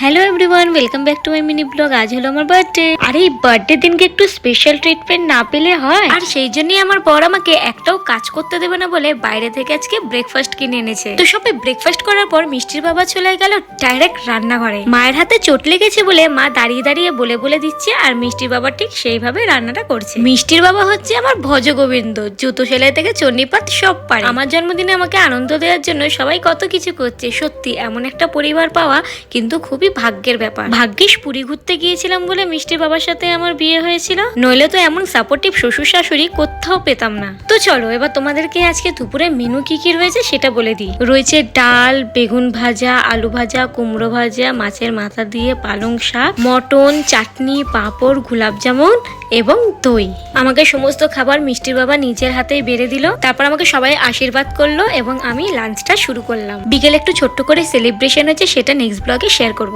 Hello everyone, welcome back to my mini blog. আজ হলো আমার বার্থডে। আর এই বার্থডে দিনকে একটু স্পেশাল ট্রিটমেন্ট না পেলে হয়। আর সেই জন্যই আমার বর আমাকে একটাও কাজ করতে দেবে না বলে বাইরে থেকে আজকে ব্রেকফাস্ট কিনে এনেছে। তো সবাই ব্রেকফাস্ট করার পর মিষ্টির বাবা চলে গেল ডাইরেক্ট রান্নাঘরে। মায়ের হাতে চোট লেগেছে বলে মা দাঁড়িয়ে দাঁড়িয়ে বলে বলে দিচ্ছে, আর মিষ্টির বাবা ঠিক সেইভাবে রান্নাটা করছে। মিষ্টির বাবা হচ্ছে আমার ভজগোবিন্দ, জুতো সেলাই থেকে চন্ডিপাত সব পারে। আমার জন্মদিনে আমাকে আনন্দ দেওয়ার জন্য সবাই কত কিছু করছে। সত্যি এমন একটা পরিবার পাওয়া কিন্তু খুবই ভাগ্যের ব্যাপার। ভাগ্যিস পুরী ঘুরতে গিয়েছিলাম বলে মিষ্টির বাবার সাথে আমার বিয়ে হয়েছিল, নইলে তো এমন সাপোর্টিভ শ্বশুর শাশুড়ি কোথাও পেতাম না। তো চলো এবার তোমাদেরকে আজকে দুপুরে মেনু কি কি রয়েছে সেটা বলে দিই। রয়েছে ডাল, বেগুন ভাজা, আলু ভাজা, কুমড়ো ভাজা, মাছের মাথা দিয়ে পালং শাক, মটন, চাটনি, পাঁপড়, গোলাপ জামুন এবং দই। আমাকে সমস্ত খাবার মিষ্টির বাবা নিজের হাতেই বেড়ে দিল। তারপর আমাকে সবাই আশীর্বাদ করলো এবং আমি লাঞ্চটা শুরু করলাম। বিকেলে একটু ছোট্ট করে সেলিব্রেশন হয়েছে, সেটা নেক্সট ব্লগে শেয়ার করব।